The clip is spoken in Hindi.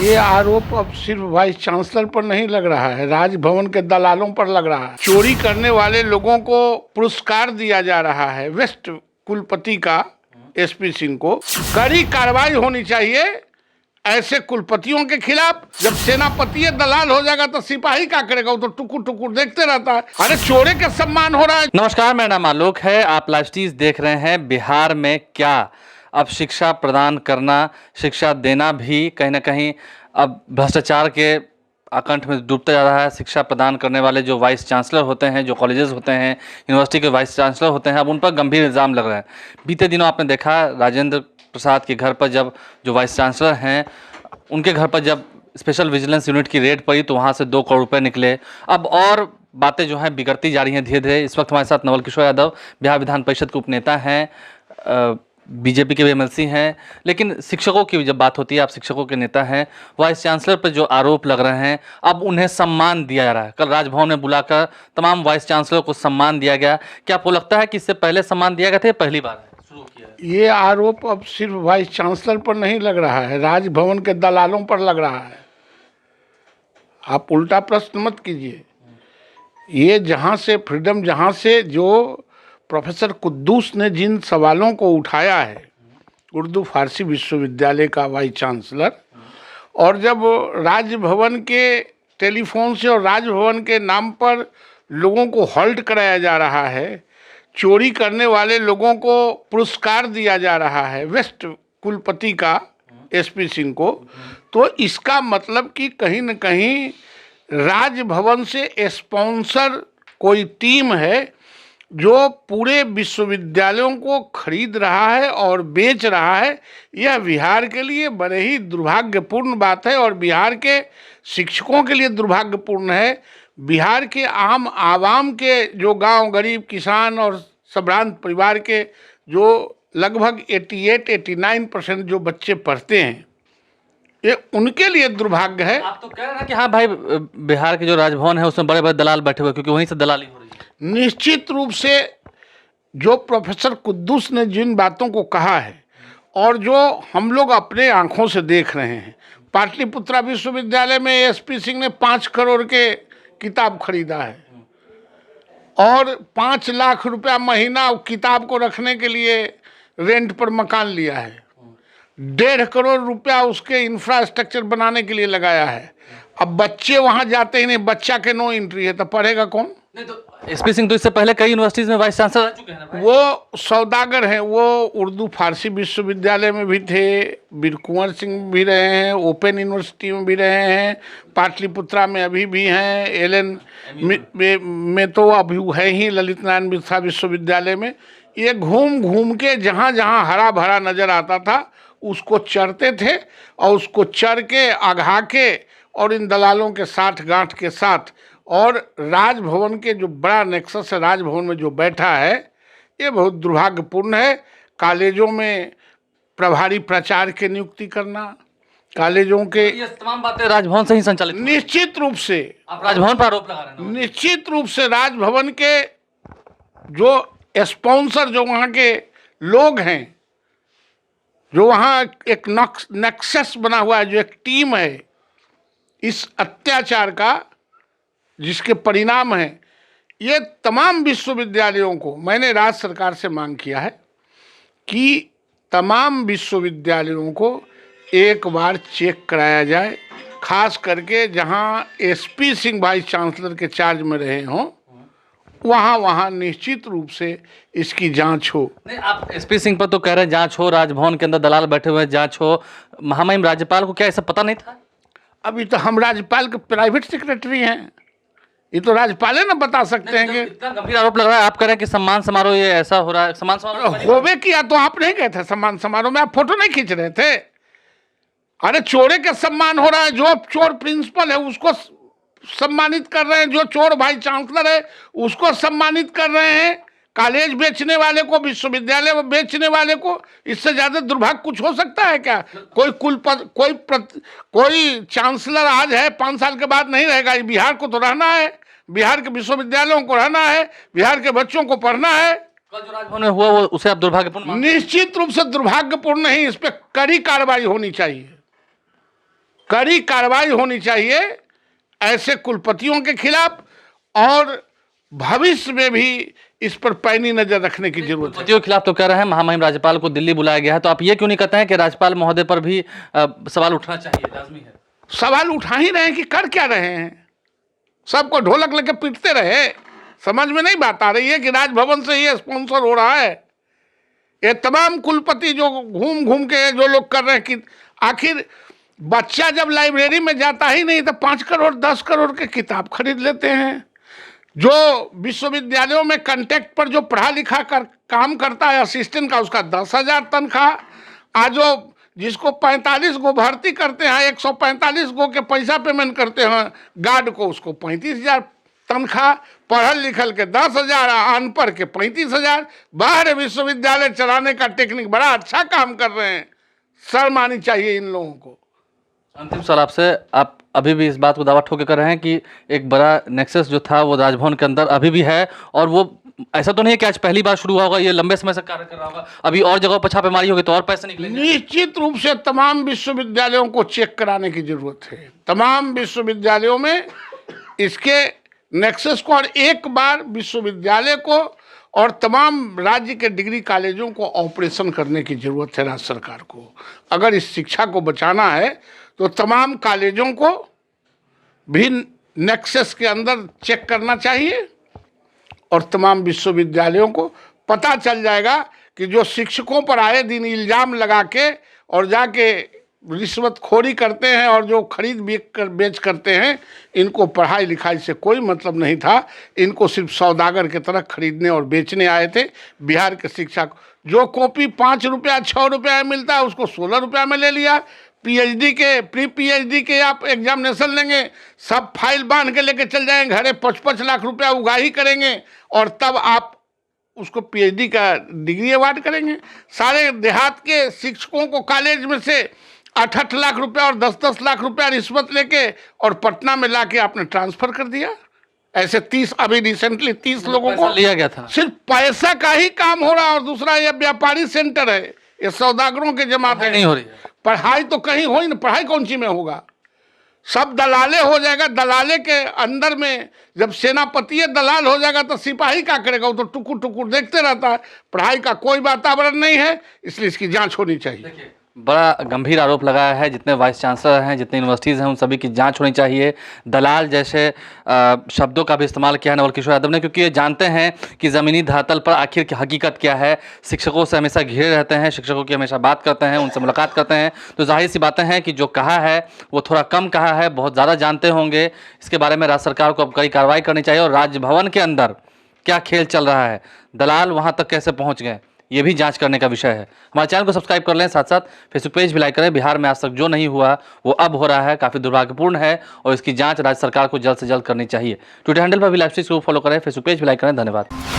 ये आरोप अब सिर्फ वाइस चांसलर पर नहीं लग रहा है, राजभवन के दलालों पर लग रहा है। चोरी करने वाले लोगों को पुरस्कार दिया जा रहा है। वेस्ट कुलपति का एसपी सिंह को कड़ी कार्रवाई होनी चाहिए ऐसे कुलपतियों के खिलाफ। जब सेनापति दलाल हो जाएगा तो सिपाही क्या करेगा? वो तो टुकुर टुकुर देखते रहता है। अरे चोरे का सम्मान हो रहा है। नमस्कार, मेरा नाम आलोक है। आप लाइव देख रहे हैं। बिहार में क्या अब शिक्षा प्रदान करना, शिक्षा देना भी कहीं ना कहीं अब भ्रष्टाचार के आकंठ में डूबता जा रहा है। शिक्षा प्रदान करने वाले जो वाइस चांसलर होते हैं, जो कॉलेजेस होते हैं, यूनिवर्सिटी के वाइस चांसलर होते हैं, अब उन पर गंभीर इल्ज़ाम लग रहे हैं। बीते दिनों आपने देखा राजेंद्र प्रसाद के घर पर जब जो वाइस चांसलर हैं उनके घर पर जब स्पेशल विजिलेंस यूनिट की रेड पड़ी तो वहाँ से 2 करोड़ रुपए निकले। अब और बातें जो हैं बिगड़ती जा रही हैं धीरे धीरे। इस वक्त हमारे साथ नवल किशोर यादव बिहार विधान परिषद के उपनेता हैं, बीजेपी के एमएलसी हैं। लेकिन शिक्षकों की जब बात होती है, आप शिक्षकों के नेता हैं, वाइस चांसलर पर जो आरोप लग रहे हैं अब उन्हें सम्मान दिया जा रहा है। कल राजभवन में बुलाकर तमाम वाइस चांसलर को सम्मान दिया गया। क्या आपको लगता है कि इससे पहले सम्मान दिया गया था, पहली बार शुरू किया है? ये आरोप अब सिर्फ वाइस चांसलर पर नहीं लग रहा है, राजभवन के दलालों पर लग रहा है। आप उल्टा प्रश्न मत कीजिए। ये जहाँ से फ्रीडम, जहाँ से जो प्रोफेसर कुद्दूस ने जिन सवालों को उठाया है, उर्दू फारसी विश्वविद्यालय का वाइस चांसलर, और जब राजभवन के टेलीफोन से और राजभवन के नाम पर लोगों को हॉल्ट कराया जा रहा है, चोरी करने वाले लोगों को पुरस्कार दिया जा रहा है वेस्ट कुलपति का एसपी सिंह को, तो इसका मतलब कि कहीं न कहीं राजभवन से स्पॉन्सर कोई टीम है जो पूरे विश्वविद्यालयों को खरीद रहा है और बेच रहा है। यह बिहार के लिए बड़े ही दुर्भाग्यपूर्ण बात है और बिहार के शिक्षकों के लिए दुर्भाग्यपूर्ण है। बिहार के आम आवाम के जो गांव गरीब किसान और संभ्रांत परिवार के जो लगभग 88-89% जो बच्चे पढ़ते हैं, ये उनके लिए दुर्भाग्य है। आप तो कह रहे हैं कि हाँ भाई, बिहार के जो राजभवन है उसमें बड़े बड़े दलाल बैठे हुए, क्योंकि वहीं से दलाली हो रही है। निश्चित रूप से जो प्रोफेसर कुद्दूस ने जिन बातों को कहा है और जो हम लोग अपने आंखों से देख रहे हैं, पाटलिपुत्रा विश्वविद्यालय में एसपी सिंह ने 5 करोड़ के किताब खरीदा है और 5 लाख रुपया महीना किताब को रखने के लिए रेंट पर मकान लिया है। 1.5 करोड़ रुपया उसके इंफ्रास्ट्रक्चर बनाने के लिए लगाया है। अब बच्चे वहाँ जाते ही नहीं, बच्चा के नो एंट्री है तो पढ़ेगा कौन? नहीं तो एसपी सिंह तो इससे पहले कई यूनिवर्सिटीज में वाइस चांसलर रह चुके हैं ना भाई। वो सौदागर हैं। वो उर्दू फारसी विश्वविद्यालय में भी थे, वीर कुंवर सिंह भी रहे हैं, ओपन यूनिवर्सिटी में भी रहे हैं, पाटलिपुत्रा में अभी भी हैं, एलएन में तो अभी है ही, ललित नारायण मिश्रा विश्वविद्यालय में। ये घूम घूम के जहाँ जहाँ हरा भरा नज़र आता था उसको चरते थे और उसको चर के आघा के और इन दलालों के साथ गांठ के साथ, और राजभवन के जो बड़ा नेक्सस है, राजभवन में जो बैठा है, ये बहुत दुर्भाग्यपूर्ण है। कॉलेजों में प्रभारी प्राचार्य के नियुक्ति करना, कॉलेजों के ये तमाम बातें राजभवन से ही संचालित। निश्चित रूप से आप राजभवन पर आरोप लगा रहे हैं। निश्चित रूप से राजभवन के जो स्पॉन्सर, जो वहाँ के लोग हैं, जो वहाँ एक नेक्सस बना हुआ है, जो एक टीम है इस अत्याचार का, जिसके परिणाम हैं, ये तमाम विश्वविद्यालयों को मैंने राज्य सरकार से मांग किया है कि तमाम विश्वविद्यालयों को एक बार चेक कराया जाए, खास करके जहां एसपी सिंह वाइस चांसलर के चार्ज में रहे हों, वहाँ निश्चित रूप से इसकी जांच हो। नहीं, आप एसपी सिंह पर तो कह रहे हैं जांच हो, राजभवन के अंदर दलाल बैठे हुए जांच हो। महामहिम राज्यपाल को क्या ऐसा पता नहीं था? अभी तो हम राज्यपाल के प्राइवेट सेक्रेटरी हैं, ये तो राज्यपाल ना बता सकते हैं कि इतना गंभीर आरोप लग रहा है। आप कह रहे हैं कि सम्मान समारोह ये ऐसा हो रहा है। सम्मान समारोह होवे किया तो आप नहीं गए थे सम्मान समारोह में? आप फोटो नहीं खींच रहे थे? अरे चोरे का सम्मान हो रहा है। जो चोर प्रिंसिपल है उसको सम्मानित कर रहे हैं, जो चोर भाई चांसलर है उसको सम्मानित कर रहे हैं, कॉलेज बेचने वाले को, विश्वविद्यालय बेचने वाले को। इससे ज्यादा दुर्भाग्य कुछ हो सकता है क्या? कोई चांसलर आज है, 5 साल के बाद नहीं रहेगा। बिहार को तो रहना है, बिहार के विश्वविद्यालयों को रहना है, बिहार के बच्चों को पढ़ना है। कल जो राजभवन में हुआ वो उसे आप दुर्भाग्यपूर्ण? निश्चित रूप से दुर्भाग्यपूर्ण नहीं, इस पर कड़ी कार्रवाई होनी चाहिए। कड़ी कार्रवाई होनी चाहिए ऐसे कुलपतियों के खिलाफ, और भविष्य में भी इस पर पैनी नजर रखने की जरूरत है। कुलपतियों के खिलाफ तो कह रहे हैं महामहिम राज्यपाल को दिल्ली बुलाया गया है, तो आप ये क्यों नहीं कहते हैं कि राज्यपाल महोदय पर भी सवाल उठना चाहिए, लाजमी है? सवाल उठा ही रहे हैं कि कर क्या रहे हैं, सबको ढोलक लेके पीटते रहे। समझ में नहीं बात आ रही है कि राजभवन से ये स्पॉन्सर हो रहा है। ये तमाम कुलपति जो घूम घूम के जो लोग कर रहे हैं कि आखिर बच्चा जब लाइब्रेरी में जाता ही नहीं तो 5 करोड़ 10 करोड़ के किताब खरीद लेते हैं। जो विश्वविद्यालयों में कंटेक्ट पर जो पढ़ा लिखा कर काम करता है असिस्टेंट का, उसका 10,000 तनख्वाह। आज जो जिसको 45 गो भर्ती करते हैं, 145 गो के पैसा पेमेंट करते हैं गार्ड को, उसको 35,000 तनख्वाह। पढ़ल लिखल के 10,000, अनपढ़ के 35,000। बाहर विश्वविद्यालय चलाने का टेक्निक बड़ा अच्छा काम कर रहे हैं। शर्म आनी चाहिए इन लोगों को। अंतिम सवाल आपसे, आप अभी भी इस बात को दावा ठोक कर रहे हैं कि एक बड़ा नेक्सस जो था वो राजभवन के अंदर अभी भी है, और वो ऐसा तो नहीं है कि आज पहली बार शुरू हुआ होगा, ये लंबे समय से कार्य कर रहा होगा, अभी और जगहों पर छापेमारी होगी तो और पैसे निकलेंगे? निश्चित रूप से तमाम विश्वविद्यालयों को चेक कराने की जरूरत है। तमाम विश्वविद्यालयों में इसके नेक्सस को, और एक बार विश्वविद्यालय को और तमाम राज्य के डिग्री कॉलेजों को ऑपरेशन करने की जरूरत है राज्य सरकार को। अगर इस शिक्षा को बचाना है तो तमाम कॉलेजों को भी नेक्सस के अंदर चेक करना चाहिए, और तमाम विश्वविद्यालयों को पता चल जाएगा कि जो शिक्षकों पर आए दिन इल्ज़ाम लगा के और जाके रिश्वतखोरी करते हैं और जो खरीद बेच करते हैं, इनको पढ़ाई लिखाई से कोई मतलब नहीं था। इनको सिर्फ सौदागर की तरह खरीदने और बेचने आए थे। बिहार के शिक्षा को जो कॉपी 5 रुपया 6 रुपया में मिलता है उसको 16 रुपया में ले लिया। पीएचडी के प्री पीएचडी के आप एग्जामिनेशन लेंगे, सब फाइल बांध के लेके चल जाएंगे घरे, 5-5 लाख रुपया उगाही करेंगे, और तब आप उसको पीएचडी का डिग्री अवार्ड करेंगे। सारे देहात के शिक्षकों को कॉलेज में से 8-8 लाख रुपया और 10-10 लाख रुपया रिश्वत लेके और पटना में लाके आपने ट्रांसफर कर दिया। ऐसे 30 अभी रिसेंटली 30 लोगों को लिया गया था। सिर्फ पैसा का ही काम हो रहा है। और दूसरा ये व्यापारी सेंटर है, ये सौदागरों के जमाते नहीं हो रही है। पढ़ाई तो कहीं हो ही नहीं, पढ़ाई कौन सी में होगा, सब दलाले हो जाएगा। दलाले के अंदर में जब सेनापति दलाल हो जाएगा तो सिपाही क्या करेगा, वो तो टुकुर टुकुर देखते रहता है। पढ़ाई का कोई वातावरण नहीं है, इसलिए इसकी जांच होनी चाहिए। बड़ा गंभीर आरोप लगाया है, जितने वाइस चांसलर हैं, जितने यूनिवर्सिटीज़ हैं, उन सभी की जांच होनी चाहिए। दलाल जैसे शब्दों का भी इस्तेमाल किया है नवल किशोर यादव ने, क्योंकि ये जानते हैं कि ज़मीनी धरातल पर आखिर की हकीकत क्या है। शिक्षकों से हमेशा घिरे रहते हैं, शिक्षकों की हमेशा बात करते हैं, उनसे मुलाकात करते हैं, तो जाहिर सी बातें हैं कि जो कहा है वो थोड़ा कम कहा है, बहुत ज़्यादा जानते होंगे। इसके बारे में राज्य सरकार को अब कड़ी कार्रवाई करनी चाहिए। और राजभवन के अंदर क्या खेल चल रहा है, दलाल वहाँ तक कैसे पहुँच गए, ये भी जांच करने का विषय है। हमारे चैनल को सब्सक्राइब कर लें, साथ साथ फेसबुक पेज भी लाइक करें। बिहार में आज तक जो नहीं हुआ वो अब हो रहा है, काफ़ी दुर्भाग्यपूर्ण है, और इसकी जांच राज्य सरकार को जल्द से जल्द करनी चाहिए। ट्विटर हैंडल पर भी लाइव स्ट्रीम को फॉलो करें, फेसबुक पेज भी लाइक करें। धन्यवाद।